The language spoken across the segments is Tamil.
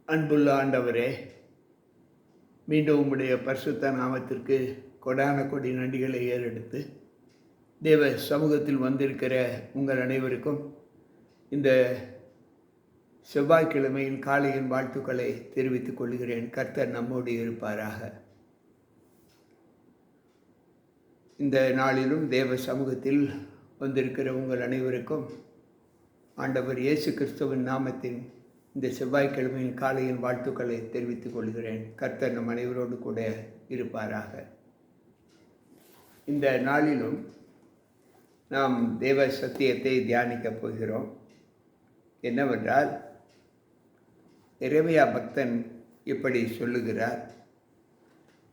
அன்புள்ள ஆண்டவரே, மீண்டும் உம்முடைய பரிசுத்த நாமத்திற்கு கொடான கொடி நன்றிகளை ஏறெடுத்து தேவ சமூகத்தில் வந்திருக்கிற உங்கள் அனைவருக்கும் இந்த செவ்வாய்க்கிழமையின் காலையின் வாழ்த்துக்களை தெரிவித்துக் கொள்கிறேன். கர்த்தர் நம்மோடு இருப்பாராக. இந்த நாளிலும் தேவ சமூகத்தில் வந்திருக்கிற உங்கள் அனைவருக்கும் ஆண்டவர் இயேசு கிறிஸ்துவின் நாமத்தின் இந்த செவ்வாய்க்கிழமையின் காலையின் வாழ்த்துக்களை தெரிவித்துக் கொள்கிறேன். கர்த்தர் நம் அனைவரோடு கூட இருப்பாராக. இந்த நாளிலும் நாம் தேவ சத்தியத்தை தியானிக்கப் போகிறோம். என்னவென்றால், எரேமியா பக்தன் இப்படி சொல்லுகிறார்.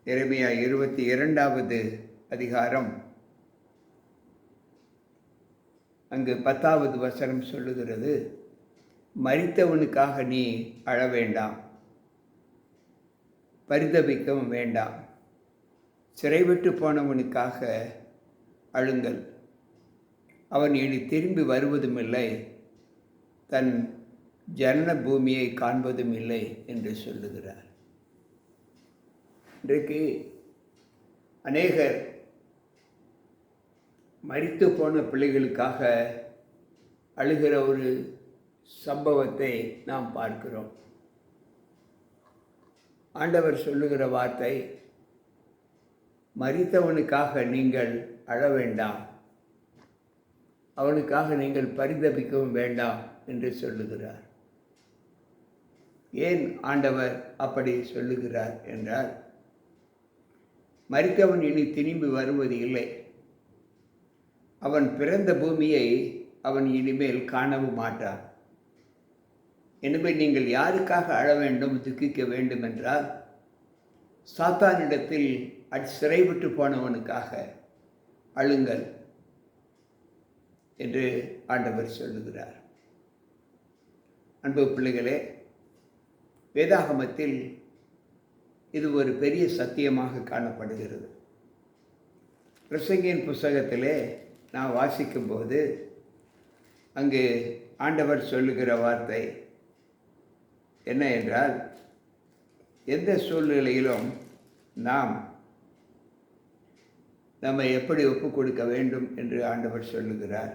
எரேமியா 22வது அதிகாரம் அங்கு 10வது வசனம் சொல்லுகிறது, மரித்தவனுக்காக நீ அழ வேண்டாம், பரிதபிக்கவும் வேண்டாம், சிறைவிட்டு போனவனுக்காக அழுங்கள், அவன் இனி திரும்பி வருவதும் இல்லை, தன் ஜனன பூமியை காண்பதும் இல்லை என்று சொல்லுகிறார். இன்றைக்கு அநேகர் மரித்து போன பிள்ளைகளுக்காக அழுகிற ஒரு சம்பவத்தை நாம் பார்க்கிறோம். ஆண்டவர் சொல்லுகிற வார்த்தை, மரித்தவனுக்காக நீங்கள் அழ வேண்டாம், அவனுக்காக நீங்கள் பரிதபிக்கவும் வேண்டாம் என்று சொல்லுகிறார். ஏன் ஆண்டவர் அப்படி சொல்லுகிறார் என்றால், மரித்தவன் இனி திரும்பி வருவது இல்லை, அவன் பிறந்த பூமியை அவன் இனிமேல் காணவும் மாட்டான். எனவே நீங்கள் யாருக்காக அழ வேண்டும், துக்கிக்க வேண்டும் என்றால், சாத்தானிடத்தில் சிறைவிட்டு போனவனுக்காக அழுங்கள் என்று ஆண்டவர் சொல்லுகிறார். அன்பு பிள்ளைகளே, வேதாகமத்தில் இது ஒரு பெரிய சத்தியமாக காணப்படுகிறது. பிரசங்கியின் புஸ்தகத்திலே நான் வாசிக்கும்போது அங்கு ஆண்டவர் சொல்லுகிற வார்த்தை என்ன என்றால், எந்த சூழ்நிலையிலும் நம்மை எப்படி ஒப்புக் கொடுக்க வேண்டும் என்று ஆண்டவர் சொல்லுகிறார்.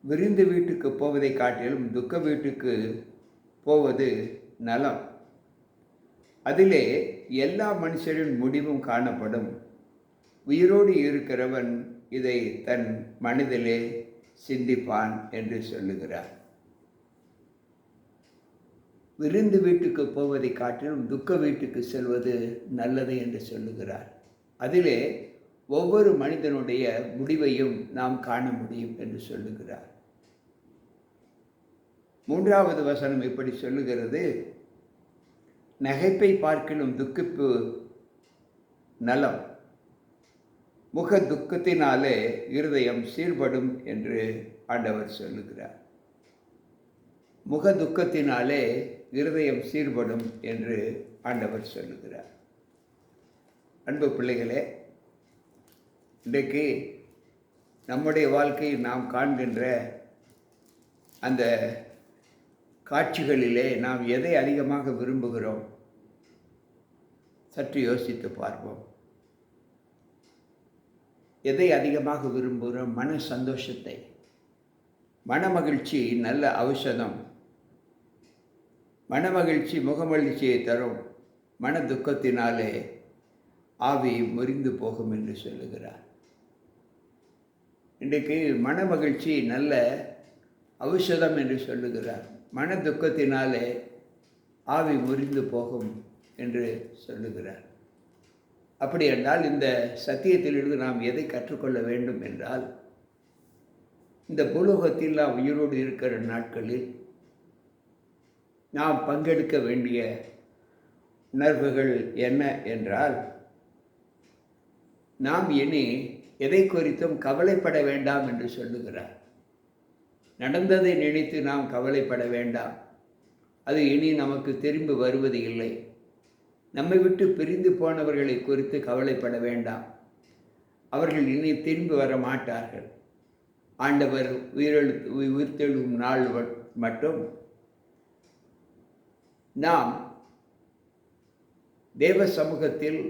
விருந்து வீட்டுக்கு போவதை காட்டிலும் துக்க வீட்டுக்கு போவது நலம், அதிலே எல்லா மனுஷரின் முடிவும் காணப்படும், உயிரோடு இருக்கிறவன் இதை தன் மனதிலே சிந்திப்பான் என்று சொல்லுகிறார். விருந்து வீட்டுக்கு போவதை காட்டிலும் துக்க வீட்டுக்கு செல்வது நல்லது என்று சொல்லுகிறார். அதிலே ஒவ்வொரு மனிதனுடைய முடிவையும் நாம் காண முடியும் என்று சொல்லுகிறார். 3வது வசனம் இப்படி சொல்லுகிறது, நகைப்பை பார்க்கிலும் துக்கிப்பு நலம், முக துக்கத்தினாலே இருதயம் சீர்படும் என்று ஆண்டவர் சொல்லுகிறார். முக துக்கத்தினாலே இருதயம் சீர்படும் என்று ஆண்டவர் சொல்லுகிறார். அன்பு பிள்ளைகளே, இன்றைக்கு நம்முடைய வாழ்க்கையில் நாம் காண்கின்ற அந்த காட்சிகளிலே நாம் எதை அதிகமாக விரும்புகிறோம்? சற்று யோசித்து பார்ப்போம். எதை அதிகமாக விரும்புகிறோம்? மன சந்தோஷத்தை, மன மகிழ்ச்சி நல்ல ஔஷதம். மனமகிழ்ச்சி முகமகிழ்ச்சியை தரும், மன துக்கத்தினாலே ஆவி முறிந்து போகும் என்று சொல்லுகிறார். இன்றைக்கு மன மகிழ்ச்சி நல்ல ஔஷதம் என்று சொல்லுகிறார், மன துக்கத்தினாலே ஆவி முறிந்து போகும் என்று சொல்லுகிறார். அப்படி என்றால் இந்த சத்தியத்திலிருந்து நாம் எதை கற்றுக்கொள்ள வேண்டும் என்றால், இந்த பூலோகத்தில் நாம் உயிரோடு இருக்கிற நாட்களில் நாம் பங்கெடுக்க வேண்டிய உணர்வுகள் என்ன என்றால், நாம் இனி எதை குறித்தும் கவலைப்பட வேண்டாம் என்று சொல்லுகிறார். நடந்ததை நினைத்து நாம் கவலைப்பட வேண்டாம், அது இனி நமக்கு திரும்பி வருவது இல்லை. நம்மை விட்டு பிரிந்து போனவர்களை குறித்து கவலைப்பட வேண்டாம், அவர்கள் இனி திரும்பி வர மாட்டார்கள். ஆண்டவர் உயிர்த்தெழும் நாள் மட்டும் நாம் தேவ சமூகத்தில்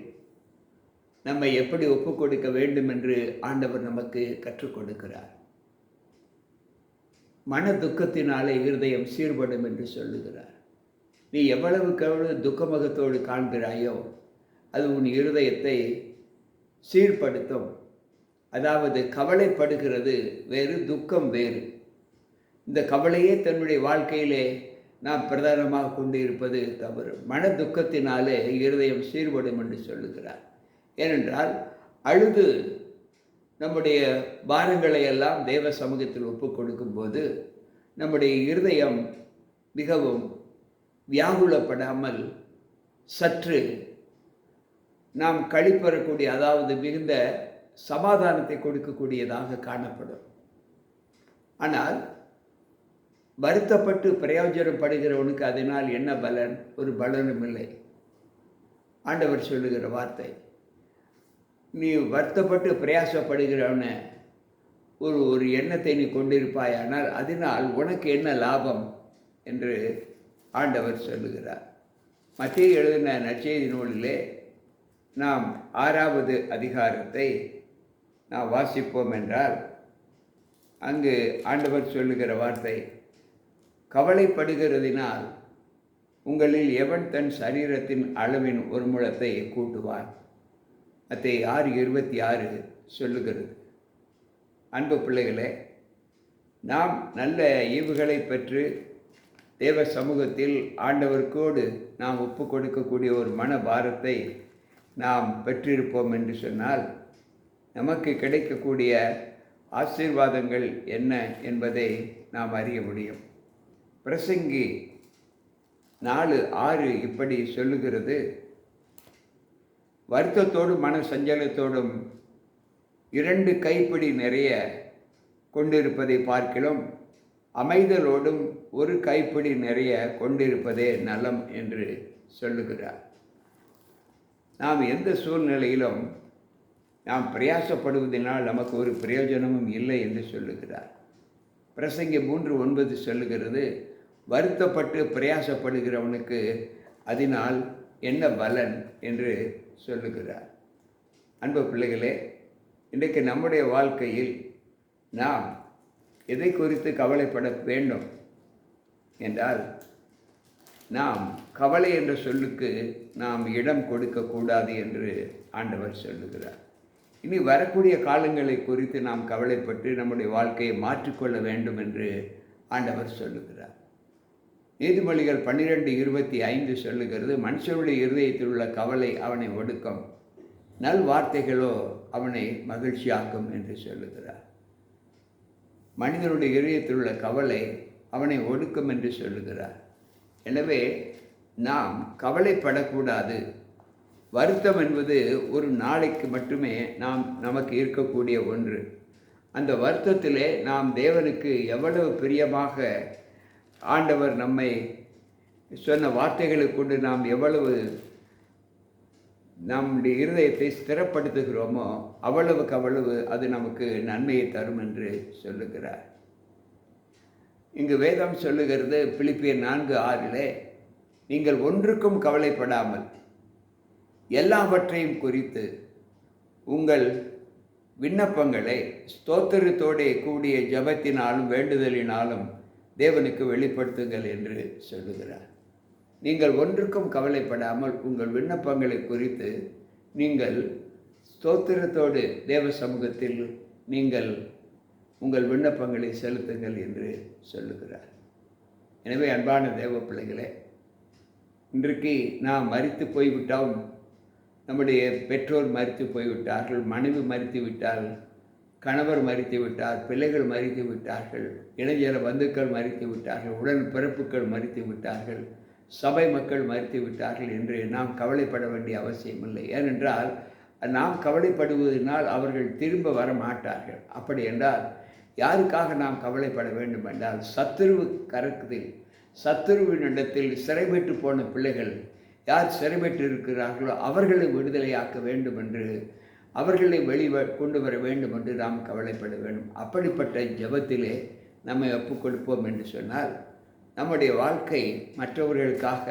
நம்மை எப்படி ஒப்புக் கொடுக்க வேண்டும் என்று ஆண்டவர் நமக்கு கற்றுக் கொடுக்கிறார். மன துக்கத்தினாலே இருதயம் சீர்படும் என்று சொல்லுகிறார். நீ எவ்வளவுக்கு எவ்வளவு துக்கமுகத்தோடு காண்கிறாயோ அது உன் இருதயத்தை சீர்படுத்தும். அதாவது கவலைப்படுகிறது வேறு, துக்கம் வேறு. இந்த கவலையே தன்னுடைய வாழ்க்கையிலே நாம் பிரதானமாக கொண்டு இருப்பது தவறு. மன துக்கத்தினாலே இருதயம் சீர்படும் என்று சொல்லுகிறார். ஏனென்றால் அழுது நம்முடைய பாரங்களை எல்லாம் தேவ சமூகத்தில் ஒப்புக் கொடுக்கும்போது நம்முடைய இருதயம் மிகவும் வியாகுலப்படாமல் சற்று நாம் களிப்பெறக்கூடிய, அதாவது மிகுந்த சமாதானத்தை கொடுக்கக்கூடியதாக காணப்படும். ஆனால் வருத்தப்பட்டு பிரயோஜனம் படுகிறவனுக்கு அதனால் என்ன பலன்? ஒரு பலனும் இல்லை. ஆண்டவர் சொல்லுகிற வார்த்தை, நீ வருத்தப்பட்டு பிரயாசப்படுகிறவன ஒரு எண்ணத்தை நீ கொண்டிருப்பாயானால் அதனால் உனக்கு என்ன லாபம் என்று ஆண்டவர் சொல்லுகிறார். மத்தேயு எழுதின நற்செய்தி நூலிலே நாம் 6வது அதிகாரத்தை நாம் வாசிப்போம் என்றால் அங்கு ஆண்டவர் சொல்லுகிற வார்த்தை, கவலைப்படுகிறதினால் உங்களில் எவன் தன் சரீரத்தின் அளவின் ஒரு முழத்தை கூட்டுவான்? மத்தேயு 6:26 சொல்லுகிறது. அன்பு பிள்ளைகளே, நாம் நல்ல ஈவுகளை பெற்று தேவ சமூகத்தில் ஆண்டவருக்கோடு நாம் ஒப்பு கொடுக்கக்கூடிய ஒரு மன பாரத்தை நாம் பெற்றிருப்போம் என்று சொன்னால் நமக்கு கிடைக்கக்கூடிய ஆசீர்வாதங்கள் என்ன என்பதை நாம் அறிய முடியும். பிரசங்கி 4:6 இப்படி சொல்லுகிறது, வருத்தத்தோடும் மன சஞ்சலத்தோடும் 2 கைப்பிடி நிறைய கொண்டிருப்பதை பார்க்கிலும் அமைதலோடும் 1 கைப்பிடி நிறைய கொண்டிருப்பதே நலம் என்று சொல்லுகிறார். நாம் எந்த சூழ்நிலையிலும் நாம் பிரயாசப்படுவதனால் நமக்கு ஒரு பிரயோஜனமும் இல்லை என்று சொல்லுகிறார். பிரசங்கி 3:9 சொல்லுகிறது, வருத்தப்பட்டு பிரயாசப்படுகிறவனுக்கு அதனால் என்ன பலன் என்று சொல்லுகிறார். அன்பு பிள்ளைகளே, இன்றைக்கு நம்முடைய வாழ்க்கையில் நாம் எதை குறித்து கவலைப்பட வேண்டும் என்றால், நாம் கவலை என்ற சொல்லுக்கு நாம் இடம் கொடுக்கக்கூடாது என்று ஆண்டவர் சொல்லுகிறார். இனி வரக்கூடிய காலங்களை குறித்து நாம் கவலைப்பட்டு நம்முடைய வாழ்க்கையை மாற்றிக்கொள்ள வேண்டும் என்று ஆண்டவர் சொல்லுகிறார். நீதிமொழிகள் 12:25 சொல்லுகிறது, மனுஷனுடைய இருதயத்தில் உள்ள கவலை அவனை ஒடுக்கும், நல் வார்த்தைகளோ அவனை மகிழ்ச்சியாக்கும் என்று சொல்லுகிறார். மனிதனுடைய இதயத்தில் உள்ள கவலை அவனை ஒடுக்கும் என்று சொல்லுகிறார். எனவே நாம் கவலைப்படக்கூடாது. வருத்தம் என்பது ஒரு நாளைக்கு மட்டுமே நமக்கு இருக்கக்கூடிய ஒன்று. அந்த வருத்தத்திலே நாம் தேவனுக்கு எவ்வளவு பிரியமாக ஆண்டவர் நம்மை சொன்ன வார்த்தைகளை கொண்டு நாம் எவ்வளவு நம்முடைய இருதயத்தை ஸ்திரப்படுத்துகிறோமோ அவ்வளவுக்கு அவ்வளவு அது நமக்கு நன்மையை தரும் என்று சொல்லுகிறார். இங்கு வேதம் சொல்லுகிறது, பிலிப்பியர் 4:6, நீங்கள் ஒன்றுக்கும் கவலைப்படாமல் எல்லாவற்றையும் குறித்து உங்கள் விண்ணப்பங்களை ஸ்தோத்திரத்தோடே கூடிய ஜெபத்தினாலும் வேண்டுதலினாலும் தேவனுக்கு வெளிப்படுத்துங்கள் என்று சொல்லுகிறார். நீங்கள் ஒன்றுக்கும் கவலைப்படாமல் உங்கள் விண்ணப்பங்களை குறித்து நீங்கள் ஸ்தோத்திரத்தோடு தேவ சமூகத்தில் நீங்கள் உங்கள் விண்ணப்பங்களை செலுத்துங்கள் என்று சொல்லுகிறார். எனவே அன்பான தேவ பிள்ளைகளே, இன்றைக்கு நாம் மரித்து போய்விட்டோம், நம்முடைய பெற்றோர் மரித்து போய்விட்டார்கள், மனைவி மரித்து விட்டால், கணவர் மரித்து விட்டார், பிள்ளைகள் மரித்து விட்டார்கள், இளைஞர் பந்துக்கள் மரித்து விட்டார்கள், உடன் பிறப்புகள் மரித்து விட்டார்கள், சபை மக்கள் மரித்து விட்டார்கள் என்று நாம் கவலைப்பட வேண்டிய அவசியமில்லை. ஏனென்றால் நாம் கவலைப்படுவதனால் அவர்கள் திரும்ப வர மாட்டார்கள். அப்படி என்றால் யாருக்காக நாம் கவலைப்பட வேண்டும் என்றால், சத்துருவு கரத்தில் சத்துருவினிடத்தில் சிறைபெற்று போன பிள்ளைகள் யார் சிறைபெற்று இருக்கிறார்களோ அவர்களை விடுதலையாக்க வேண்டும் என்று, அவர்களை கொண்டு வர வேண்டும் என்று நாம் கவலைப்பட வேண்டும். அப்படிப்பட்ட ஜெபத்திலே நம்மை ஒப்புக் கொடுப்போம் என்று சொன்னால் நம்முடைய வாழ்க்கை மற்றவர்களுக்காக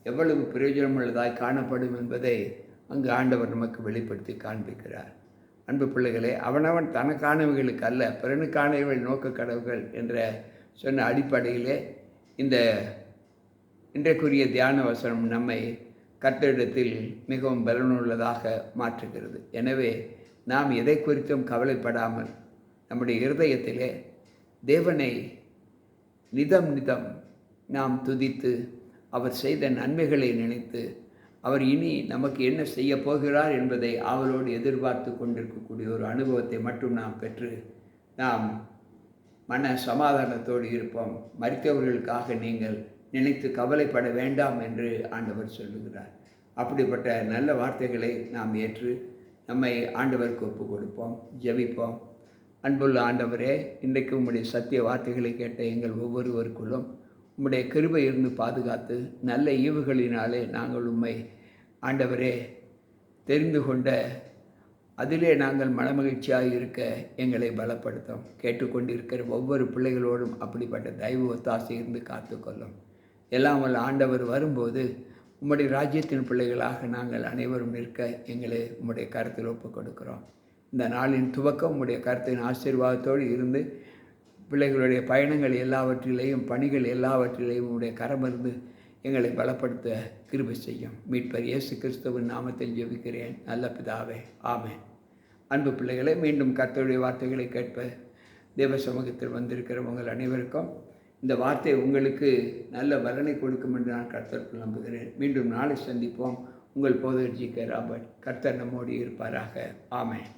எவ்வளவு பிரயோஜனமுள்ளதாய் காணப்படும் என்பதை அங்கு ஆண்டவர் நமக்கு வெளிப்படுத்தி காண்பிக்கிறார். அன்பு பிள்ளைகளே, அவனவன் தனக்கானவைகளுக்கு அல்ல பிறனுக்கானவைகள் நோக்க கடவுகள் என்ற சொன்ன அடிப்படையிலே இந்த இன்றைக்குரிய தியான வசனம் நம்மை கர்த்தரிடத்தில் மிகவும் பலனுள்ளதாக மாற்றுகிறது. எனவே நாம் எதை குறித்தும் கவலைப்படாமல் நம்முடைய இருதயத்திலே தேவனை நிதம் நிதம் நாம் துதித்து அவர் செய்த நன்மைகளை நினைத்து அவர் இனி நமக்கு என்ன செய்ய போகிறார் என்பதை அவளோடு எதிர்பார்த்து கொண்டிருக்கக்கூடிய ஒரு அனுபவத்தை மட்டும் நாம் பெற்று நாம் மன சமாதானத்தோடு இருப்போம். மரித்தவர்களுக்காக நீங்கள் நினைத்து கவலைப்பட வேண்டாம் என்று ஆண்டவர் சொல்லுகிறார். அப்படிப்பட்ட நல்ல வார்த்தைகளை நாம் ஏற்று நம்மை ஆண்டவருக்கு ஒப்பு கொடுப்போம், ஜெபிப்போம். அன்புள்ள ஆண்டவரே, இன்றைக்கு உம்முடைய சத்திய வார்த்தைகளை கேட்ட எங்கள் ஒவ்வொருவருக்குள்ளும் உம்முடைய கிருபை இருந்து பாதுகாத்து நல்ல ஈவுகளினாலே நாங்கள் உம்மை ஆண்டவரே தெரிந்து கொண்ட அதிலே நாங்கள் மனமகிழ்ச்சியாக இருக்க எங்களை பலப்படுத்தும். கேட்டுக்கொண்டிருக்கிற ஒவ்வொரு பிள்ளைகளோடும் அப்படிப்பட்ட தயவு ஒத்தாசை இருந்து காத்துக்கொள்ளும். எல்லாம் வல்ல ஆண்டவர் வரும்போது உம்முடைய ராஜ்யத்தின் பிள்ளைகளாக நாங்கள் அனைவரும் நிற்க எங்களை உம்முடைய கருத்தில் ஒப்புக் கொடுக்கிறோம். இந்த நாளின் துவக்கம் உம்முடைய கருத்தின் ஆசீர்வாதத்தோடு இருந்து பிள்ளைகளுடைய பயணங்கள் எல்லாவற்றிலேயும் பணிகள் எல்லாவற்றிலேயும் உம்முடைய கரமிருந்து எங்களை பலப்படுத்த கிருபை செய்யும். மீட்பர் இயேசு கிறிஸ்துவின் நாமத்தில் ஜெபிக்கிறேன் நல்ல பிதாவே, ஆமென். அன்பு பிள்ளைகளை, மீண்டும் கர்த்தருடைய வார்த்தைகளை கேட்ப தேவ சமூகத்தில் வந்திருக்கிற உங்கள் அனைவருக்கும் இந்த வார்த்தை உங்களுக்கு நல்ல பலனை கொடுக்கும் என்று நான் கர்த்தருக்குள் நம்புகிறேன். மீண்டும் நாளை சந்திப்போம். உங்கள் போதகர் ஜி.கே. ராபர்ட். கர்த்தர் நம்மோடு இருப்பாராக. ஆமென்.